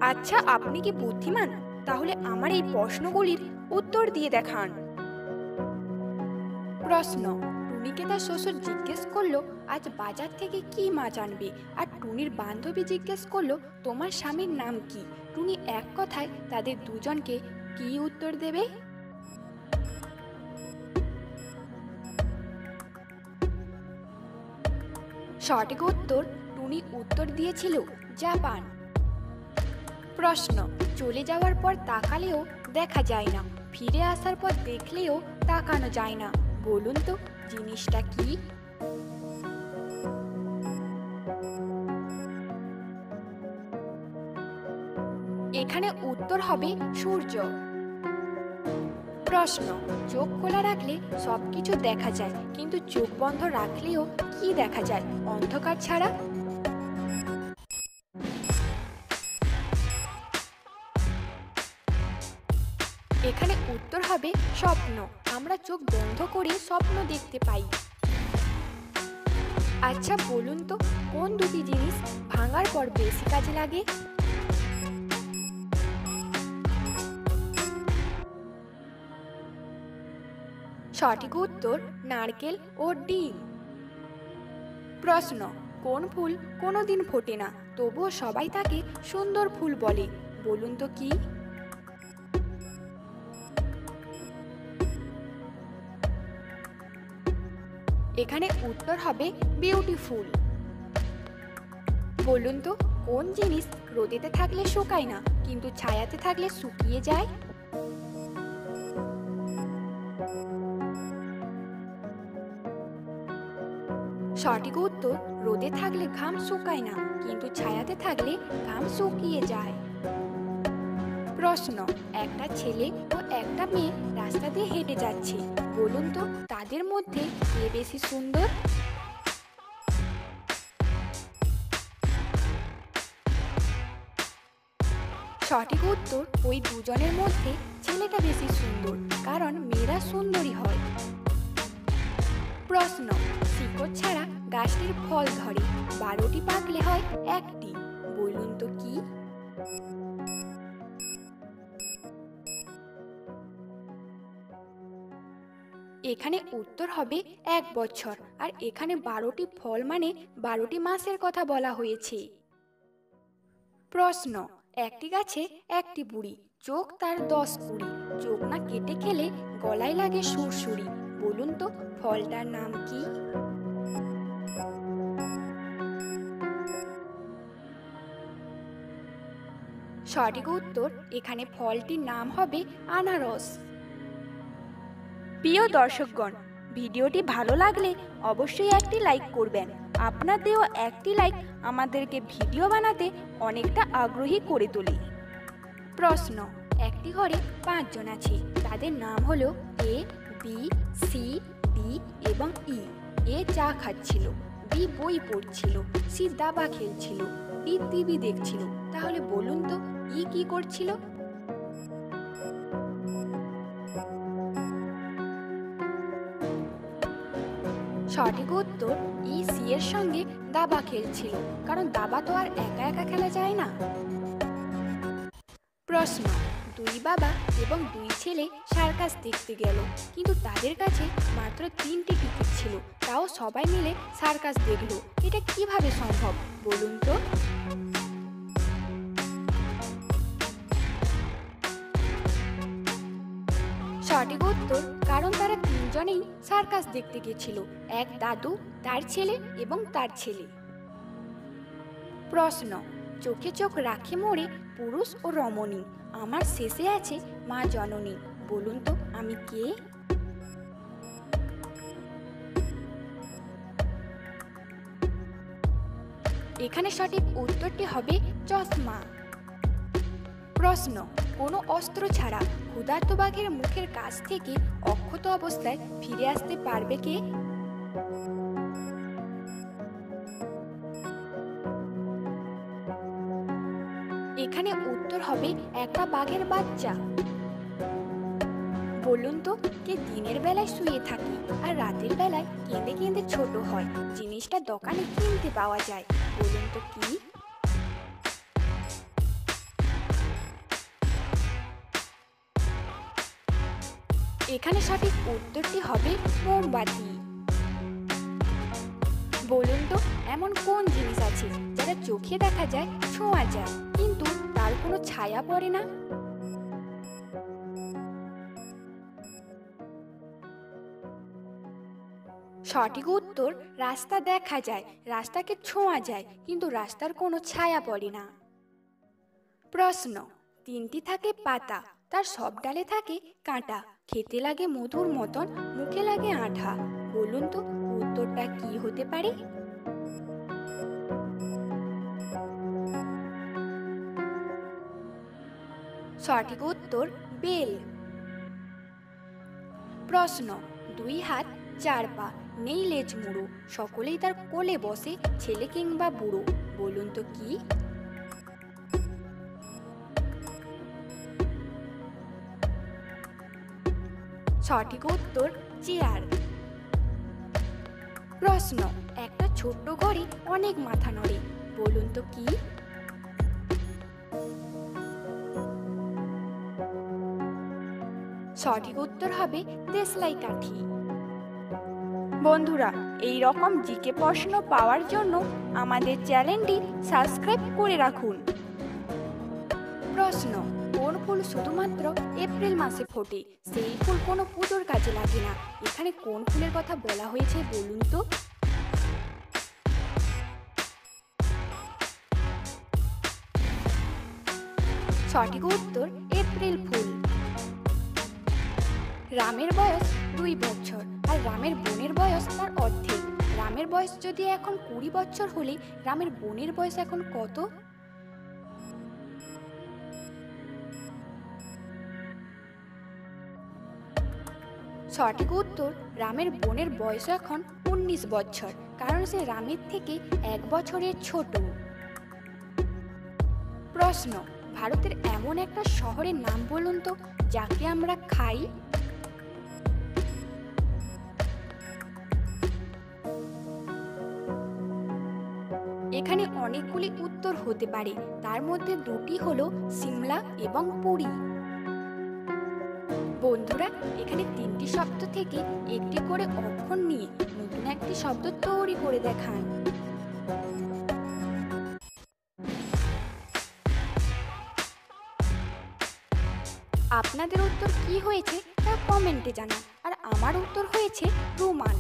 আচ্ছা, আপনি কি বুদ্ধিমান? তাহলে আমার এই প্রশ্নগুলির উত্তর দিয়ে দেখান। প্রশ্ন: টুনিকে তার শ্বশুর জিজ্ঞেস করলো আজ বাজার থেকে কি মাছ আনবে, আর টুনির বান্ধবী জিজ্ঞেস করলো তোমার স্বামীর নাম কি। টুনি এক কথায় তাদের দুজনকে কি উত্তর দেবে? সঠিক উত্তর, টুনি উত্তর দিয়েছিল জাপান। প্রশ্ন: চলে যাওয়ার পর তাকালেও দেখা যায় না, ফিরে আসার পর দেখলেও তাকানো যায় না, বলুন তো জিনিসটা কি? এখানে উত্তর হবে সূর্য। প্রশ্ন: চোখ খোলা রাখলে সবকিছু দেখা যায়, কিন্তু চোখ বন্ধ রাখলেও কি দেখা যায় অন্ধকার ছাড়া? এখানে উত্তর হবে স্বপ্ন। আমরা চোখ বন্ধ করে স্বপ্ন দেখতে পাই। আচ্ছা বলুন তো, কোন দুটি জিনিস ভাঙার পর বেশি কাজে লাগে? সঠিক উত্তর নারকেল ও ডিম। প্রশ্ন: কোন ফুল কোনোদিন ফোটে না, তবুও সবাই তাকে সুন্দর ফুল বলে, বলুন তো কি? এখানে উত্তর হবে বিউটিফুল। বলুন তো, কোন জিনিস রোদেতে থাকলে শুকায় না, কিন্তু ছায়াতে থাকলে শুকিয়ে যায়? সঠিক উত্তর, রোদে থাকলে ঘাম শুকায় না, কিন্তু ছায়াতে থাকলে ঘাম শুকিয়ে যায়। প্রশ্ন: একটা ছেলে ও একটা মেয়ে রাস্তা দিয়ে হেঁটে যাচ্ছে, বলুন তো তাদের মধ্যে কে বেশি সুন্দর? সঠিক উত্তর, ওই দুজনের মধ্যে ছেলেটা বেশি সুন্দর, কারণ মেয়েরা সুন্দরী হয়। প্রশ্ন: শিকড় ছাড়া গাছটির ফল ধরে, 12টি পাকলে হয় একটি, বলুন তো কি? এখানে উত্তর হবে 1 বছর, আর এখানে 12টি ফল মানে 12টি মাসের কথা বলা হয়েছে। প্রশ্ন: একটি গাছে একটি বুড়ি, চোখ তার 10 কুড়ি, চোখ না কেটে খেলে গলায় লাগে সুরসুরি, বলুন তো ফলটার নাম কি? সঠিক উত্তর, এখানে ফলটির নাম হবে আনারস। প্রিয় দর্শকগণ, ভিডিওটি ভালো লাগলে অবশ্যই একটি লাইক করবেন। আপনার দেওয়া একটি লাইক আমাদেরকে ভিডিও বানাতে অনেকটা আগ্রহী করে তোলে। প্রশ্ন: একটি ঘরে 5 জন আছে, তাদের নাম হলো এ, বি, সি, ডি এবং ই। এ চা খাচ্ছিল, বি বই পড়ছিল, সি দাবা খেলছিল, ডি টিভি দেখছিল। তাহলে বলুন তো ই কি করছিল? সঠিক উত্তর, ই সি এর সঙ্গে দাবা খেলছিল, কারণ দাবা তো আর একা একা খেলা যায় না। প্রশ্ন: 2 বাবা এবং 2 ছেলে সার্কাস দেখতে গেল, কিন্তু তাদের কাছে মাত্র 3টি টিকিট ছিল, তাও সবাই মিলে সার্কাস দেখলো। এটা কিভাবে সম্ভব, বলুন তো? সঠিক উত্তর, কারণ তারা 3 জনেই সার্কাস দেখতে গেছিল, এক দাদু, তার ছেলে এবং তার ছেলে। প্রশ্ন: চোখে চোখ রাখে মোড়ে পুরুষ ও রমণী, আমার শেষে আছে মা জননী, বলুন তো আমি কে? এখানে সঠিক উত্তরটি হবে চশমা। প্রশ্ন: কোনো অস্ত্র ছাড়া ক্ষুধার্ত বাঘের মুখের কাছ থেকে অক্ষত অবস্থায় ফিরে আসতে পারবে কে? এখানে উত্তর হবে একটা বাঘের বাচ্চা। বলুন তো কে দিনের বেলায় শুয়ে থাকে আর রাতের বেলায় কেঁদে কেঁদে ছোট হয়, জিনিসটা দোকানে কিনতে পাওয়া যায়, বলুন তো কি? এখানে সঠিক উত্তরটি হবে মোমবাতি। বলুন তো এমন কোন জিনিস আছে যেটা চোখে দেখা যায়, ছোঁয়া যায়, কিন্তু তার কোনো ছায়া পড়ে না? সঠিক উত্তর রাস্তা দেখা যায়, রাস্তাকে ছোঁয়া যায়, কিন্তু রাস্তার কোনো ছায়া পড়ে না। প্রশ্ন, তিনটি থাকে পাতা, তার সব ডালে থাকে কাঁটা, খেতে লাগে মধুর মতন, মুখে লাগে আঠা। বলুন তো উত্তরটা কি হতে পারে? সঠিক উত্তর বেল। প্রশ্ন, দুই হাত চার পা, নেই লেজ মুড়ো, সকলেই তার কোলে বসে, ছেলে কিংবা বুড়ো। বলুন তো কি? সঠিক উত্তর চেয়ার। প্রশ্ন, একটা ছোট্ট ঘরে অনেক মাথা নড়ে, বলুন তো কি? সঠিক উত্তর হবে দেশলাই কাঠি। বন্ধুরা, এই রকম জিকে প্রশ্ন পাওয়ার জন্য আমাদের চ্যানেলটি সাবস্ক্রাইব করে রাখুন। প্রশ্ন, কোন ফুল শুধুমাত্র এপ্রিল মাসে ফোটে? সেই ফুল কোনো পুজোর কাজে লাগে না। এখানে কোন ফুলের কথা বলা হয়েছে বলুন তো? সঠিক উত্তর এপ্রিল ফুল। রামের বয়স 2 বছর, আর রামের বোনের বয়স তার অর্ধেক। রামের বয়স যদি এখন 20 বছর হলে রামের বোনের বয়স এখন কত? সঠিক উত্তর রামের বোনের বয়স এখন 19 বছর, কারণ সে রামের থেকে 1 বছরের ছোট। প্রশ্ন, ভারতের এমন একটা শহরের নাম বলুন তো যাকে আমরা খাই? এখানে অনেকগুলি উত্তর হতে পারে, তার মধ্যে দুটি হলো সিমলা এবং পুরী। বন্ধুরা, এখানে 3টি শব্দ থেকে একটি করে অক্ষর নিয়ে নতুন একটি শব্দ তৈরি করে দেখান। আপনাদের উত্তর কি হয়েছে তা কমেন্টে জানান। আর আমার উত্তর হয়েছে রুমাল।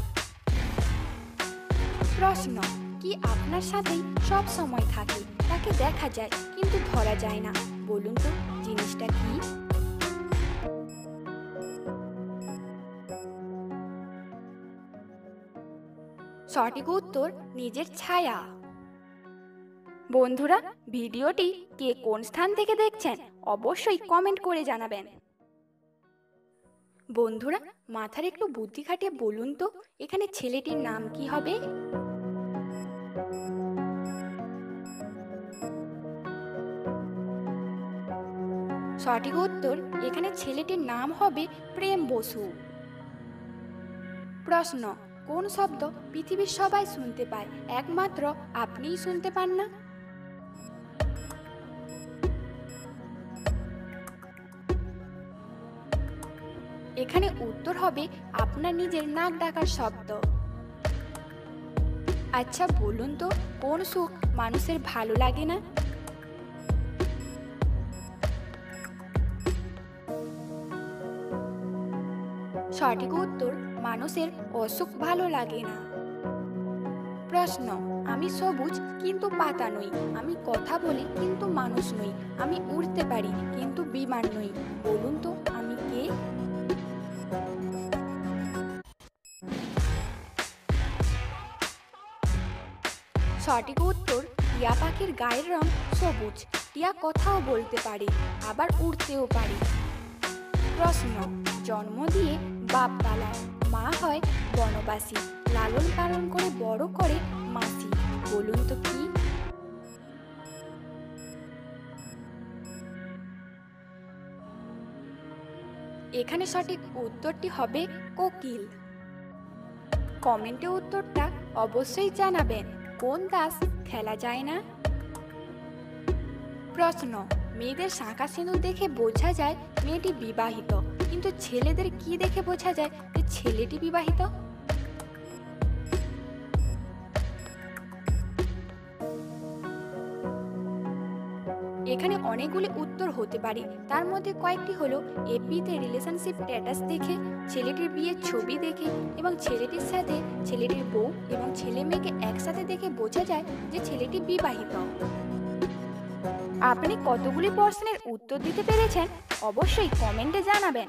প্রশ্ন, কি আপনার সাথেই সব সময় থাকে, তাকে দেখা যায় কিন্তু ধরা যায় না? বলুন তো জিনিসটা কি? সঠিক উত্তর নিজের ছায়া। বন্ধুরা, ভিডিওটি কে কোন স্থান থেকে দেখছেন অবশ্যই কমেন্ট করে জানাবেন। বন্ধুরা, মাথার একটু বুদ্ধি খাটিয়ে বলুন তো এখানে ছেলেটির নাম কি হবে? সঠিক উত্তর এখানে ছেলেটির নাম হবে প্রেম বসু। প্রশ্ন, কোন শব্দ পৃথিবীর সবাই শুনতে পায়, একমাত্র আপনিই শুনতে পান না? এখানে উত্তর হবে আপনার নিজের নাক ডাকার শব্দ। আচ্ছা বলুন তো কোন সুখ মানুষের ভালো লাগে না? সঠিক উত্তর মানুষের অসুখ ভালো লাগে না। প্রশ্ন, আমি সবুজ কিন্তু পাতা নই, আমি কথা বলি কিন্তু মানুষ নই, আমি উড়তে পারি কিন্তু বিমান নই। বলুন তো আমি কে? সঠিক উত্তর টিয়া পাখির গায়ের রং সবুজ। টিয়া কথাও বলতে পারে, আবার উড়তেও পারে। প্রশ্ন, জন্ম দিয়ে বাপ পালায়, মা হয় বনবাসী, লালন পালন করে বড় করে মাসি। বলুন তো কি? এখানে সঠিক উত্তরটি হবে কোকিল। কমেন্টে উত্তরটা অবশ্যই জানাবেন। কোন দাস খেলা যায় না? প্রশ্ন, মেয়েদের শাঁখা সিঁদুর দেখে বোঝা যায় মেয়েটি বিবাহিত, কিন্তু ছেলেদের কি দেখে বোঝা যায় যে ছেলেটি বিবাহিত? এখানে অনেকগুলি উত্তর হতে পারে, তার মধ্যে কয়েকটি হলো এপিতে রিলেশনশিপ স্ট্যাটাস দেখে, ছেলেটির বিয়ের ছবি দেখে এবং ছেলেটির সাথে ছেলেটির বউ এবং ছেলে মেয়েকে একসাথে দেখে বোঝা যায় যে ছেলেটি বিবাহিত। আপনি কতগুলি প্রশ্নের উত্তর দিতে পেরেছেন অবশ্যই কমেন্টে জানাবেন।